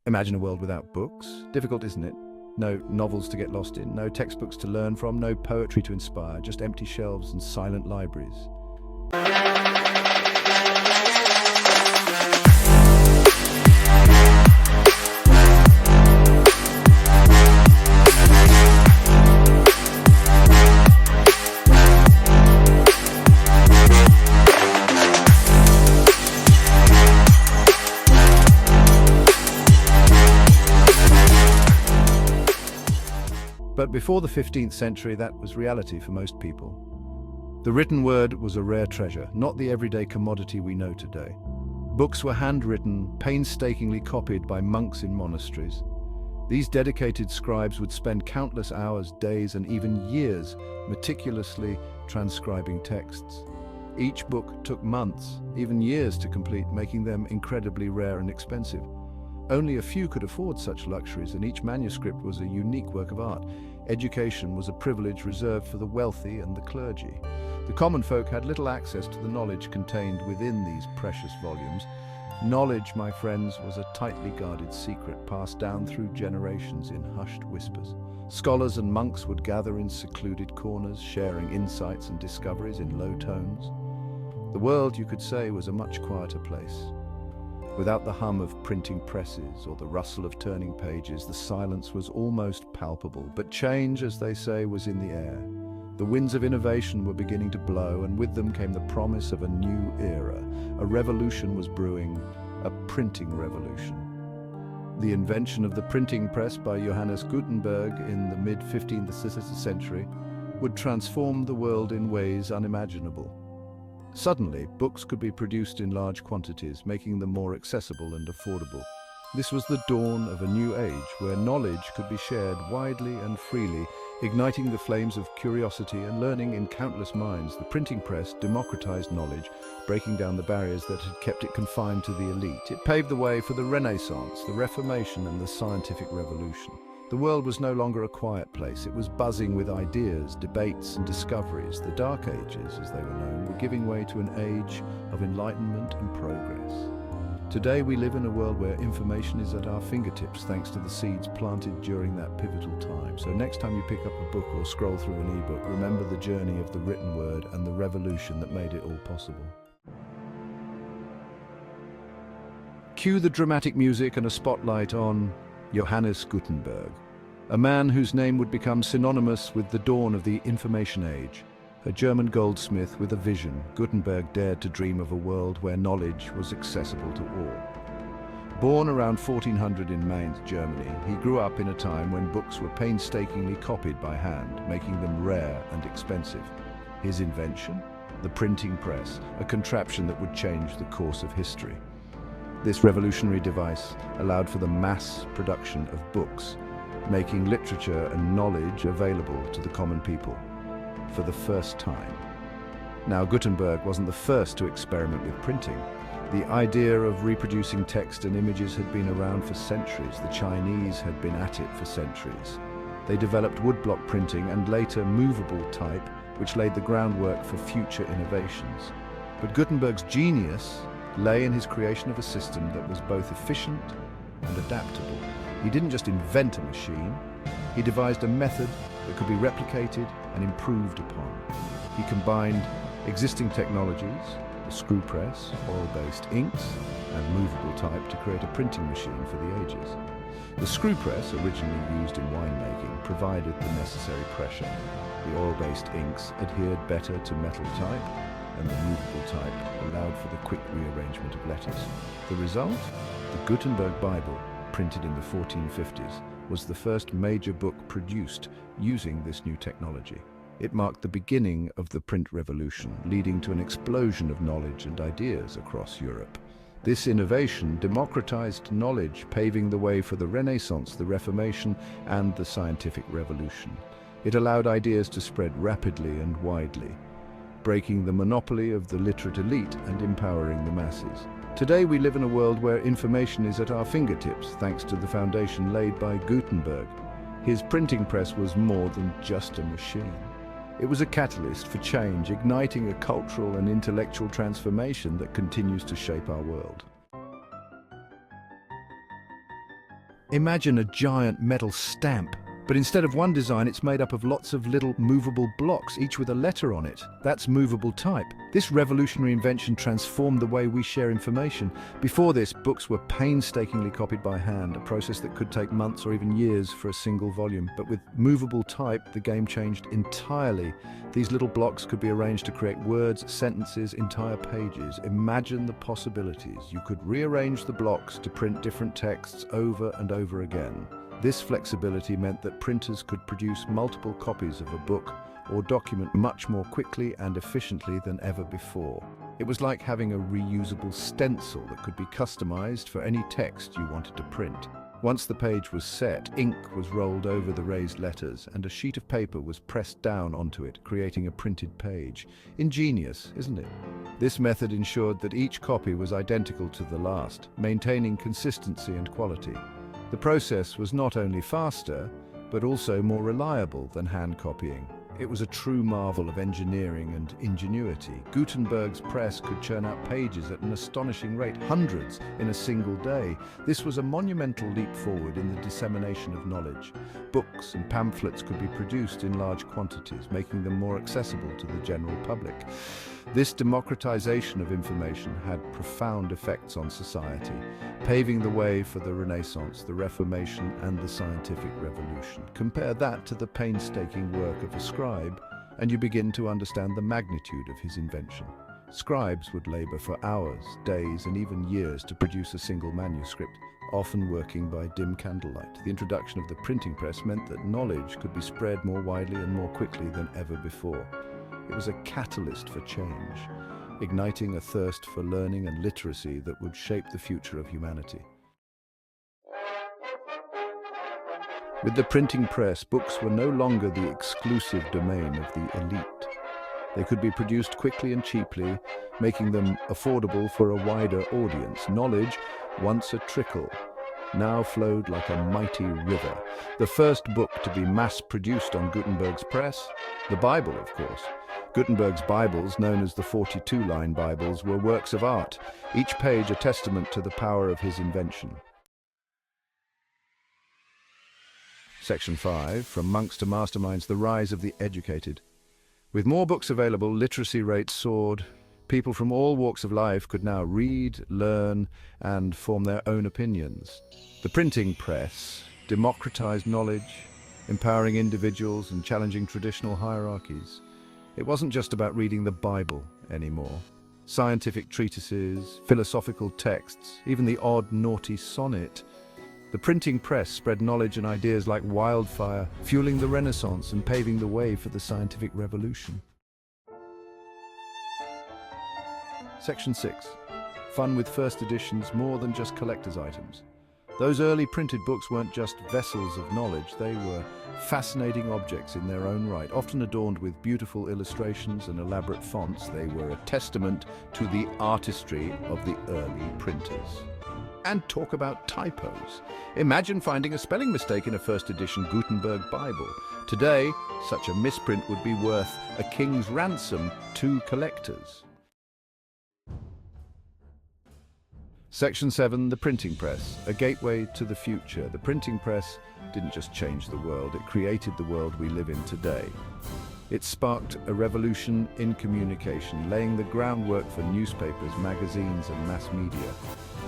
Imagine a world without books. Difficult, isn't it? No novels to get lost in, no textbooks to learn from, no poetry to inspire, just empty shelves and silent libraries. But before the 15th century, that was reality for most people. The written word was a rare treasure, not the everyday commodity we know today. Books were handwritten, painstakingly copied by monks in monasteries. These dedicated scribes would spend countless hours, days, and even years meticulously transcribing texts. Each book took months, even years to complete, making them incredibly rare and expensive. Only a few could afford such luxuries, and each manuscript was a unique work of art. Education was a privilege reserved for the wealthy and the clergy. The common folk had little access to the knowledge contained within these precious volumes. Knowledge, my friends, was a tightly guarded secret passed down through generations in hushed whispers. Scholars and monks would gather in secluded corners, sharing insights and discoveries in low tones. The world, you could say, was a much quieter place. Without the hum of printing presses or the rustle of turning pages, the silence was almost palpable. But change, as they say, was in the air. The winds of innovation were beginning to blow, and with them came the promise of a new era. A revolution was brewing, a printing revolution. The invention of the printing press by Johannes Gutenberg in the mid-15th century would transform the world in ways unimaginable. Suddenly, books could be produced in large quantities, making them more accessible and affordable. This was the dawn of a new age where knowledge could be shared widely and freely, igniting the flames of curiosity and learning in countless minds. The printing press democratized knowledge, breaking down the barriers that had kept it confined to the elite. It paved the way for the Renaissance, the Reformation, and the scientific revolution. The world was no longer a quiet place. It was buzzing with ideas, debates, and discoveries. The Dark Ages, as they were known, were giving way to an age of enlightenment and progress. Today we live in a world where information is at our fingertips thanks to the seeds planted during that pivotal time. So next time you pick up a book or scroll through an ebook, remember the journey of the written word and the revolution that made it all possible. Cue the dramatic music and a spotlight on Johannes Gutenberg, a man whose name would become synonymous with the dawn of the information age. A German goldsmith with a vision, Gutenberg dared to dream of a world where knowledge was accessible to all. Born around 1400 in Mainz, Germany, he grew up in a time when books were painstakingly copied by hand, making them rare and expensive. His invention? The printing press, a contraption that would change the course of history. This revolutionary device allowed for the mass production of books, making literature and knowledge available to the common people for the first time. Now, Gutenberg wasn't the first to experiment with printing. The idea of reproducing text and images had been around for centuries. The Chinese had been at it for centuries. They developed woodblock printing and later movable type, which laid the groundwork for future innovations. But Gutenberg's genius lay in his creation of a system that was both efficient and adaptable. He didn't just invent a machine, he devised a method that could be replicated and improved upon. He combined existing technologies, the screw press, oil-based inks, and movable type to create a printing machine for the ages. The screw press, originally used in winemaking, provided the necessary pressure. The oil-based inks adhered better to metal type, and the movable type allowed for the quick rearrangement of letters. The result? The Gutenberg Bible, printed in the 1450s, was the first major book produced using this new technology. It marked the beginning of the print revolution, leading to an explosion of knowledge and ideas across Europe. This innovation democratized knowledge, paving the way for the Renaissance, the Reformation, and the scientific revolution. It allowed ideas to spread rapidly and widely, breaking the monopoly of the literate elite and empowering the masses. Today we live in a world where information is at our fingertips thanks to the foundation laid by Gutenberg. His printing press was more than just a machine. It was a catalyst for change, igniting a cultural and intellectual transformation that continues to shape our world. Imagine a giant metal stamp, but instead of one design, it's made up of lots of little movable blocks, each with a letter on it. That's movable type. This revolutionary invention transformed the way we share information. Before this, books were painstakingly copied by hand, a process that could take months or even years for a single volume. But with movable type, the game changed entirely. These little blocks could be arranged to create words, sentences, entire pages. Imagine the possibilities. You could rearrange the blocks to print different texts over and over again. This flexibility meant that printers could produce multiple copies of a book or document much more quickly and efficiently than ever before. It was like having a reusable stencil that could be customized for any text you wanted to print. Once the page was set, ink was rolled over the raised letters and a sheet of paper was pressed down onto it, creating a printed page. Ingenious, isn't it? This method ensured that each copy was identical to the last, maintaining consistency and quality. The process was not only faster, but also more reliable than hand copying. It was a true marvel of engineering and ingenuity. Gutenberg's press could churn out pages at an astonishing rate, hundreds in a single day. This was a monumental leap forward in the dissemination of knowledge. Books and pamphlets could be produced in large quantities, making them more accessible to the general public. This democratization of information had profound effects on society, paving the way for the Renaissance, the Reformation, and the scientific revolution. Compare that to the painstaking work of a scribe, and you begin to understand the magnitude of his invention. Scribes would labor for hours, days, and even years to produce a single manuscript, often working by dim candlelight. The introduction of the printing press meant that knowledge could be spread more widely and more quickly than ever before. It was a catalyst for change, igniting a thirst for learning and literacy that would shape the future of humanity. With the printing press, books were no longer the exclusive domain of the elite. They could be produced quickly and cheaply, making them affordable for a wider audience. Knowledge, once a trickle, now flowed like a mighty river. The first book to be mass-produced on Gutenberg's press? The Bible, of course. Gutenberg's Bibles, known as the 42-line Bibles, were works of art, each page a testament to the power of his invention. Section 5, From Monks to Masterminds, the Rise of the Educated. With more books available, literacy rates soared. People from all walks of life could now read, learn, and form their own opinions. The printing press democratized knowledge, empowering individuals and challenging traditional hierarchies. It wasn't just about reading the Bible anymore. Scientific treatises, philosophical texts, even the odd, naughty sonnet. The printing press spread knowledge and ideas like wildfire, fueling the Renaissance and paving the way for the scientific revolution. Section 6. Fun with first editions more than just collector's items. Those early printed books weren't just vessels of knowledge, they were fascinating objects in their own right. Often adorned with beautiful illustrations and elaborate fonts, they were a testament to the artistry of the early printers. And talk about typos. Imagine finding a spelling mistake in a first edition Gutenberg Bible. Today, such a misprint would be worth a king's ransom to collectors. Section 7, the printing press, a gateway to the future. The printing press didn't just change the world, it created the world we live in today. It sparked a revolution in communication, laying the groundwork for newspapers, magazines, and mass media.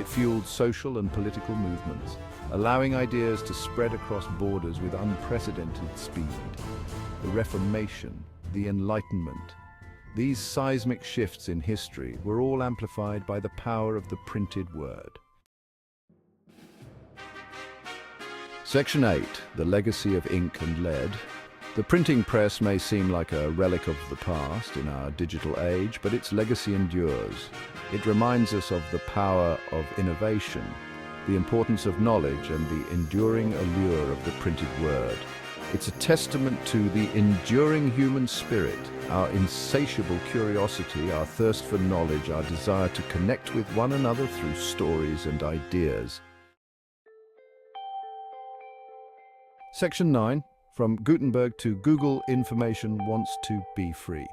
It fueled social and political movements, allowing ideas to spread across borders with unprecedented speed. The Reformation, the Enlightenment, these seismic shifts in history were all amplified by the power of the printed word. Section 8, the legacy of ink and lead. The printing press may seem like a relic of the past in our digital age, but its legacy endures. It reminds us of the power of innovation, the importance of knowledge, and the enduring allure of the printed word. It's a testament to the enduring human spirit, our insatiable curiosity, our thirst for knowledge, our desire to connect with one another through stories and ideas. Section 9. From Gutenberg to Google, information wants to be free.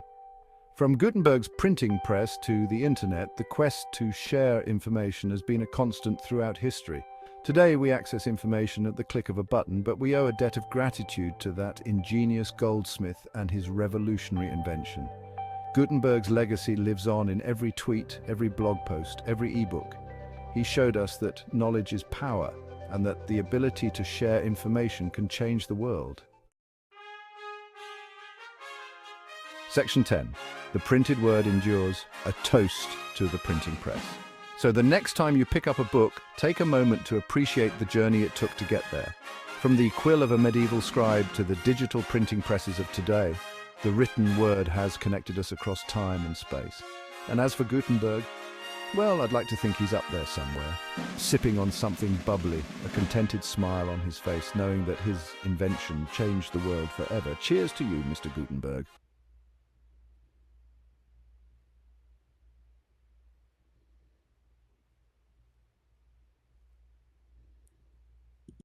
From Gutenberg's printing press to the internet, the quest to share information has been a constant throughout history. Today we access information at the click of a button, but we owe a debt of gratitude to that ingenious goldsmith and his revolutionary invention. Gutenberg's legacy lives on in every tweet, every blog post, every ebook. He showed us that knowledge is power and that the ability to share information can change the world. Section 10. The printed word endures, a toast to the printing press. So the next time you pick up a book, take a moment to appreciate the journey it took to get there. From the quill of a medieval scribe to the digital printing presses of today, the written word has connected us across time and space. And as for Gutenberg, well, I'd like to think he's up there somewhere, sipping on something bubbly, a contented smile on his face, knowing that his invention changed the world forever. Cheers to you, Mr. Gutenberg.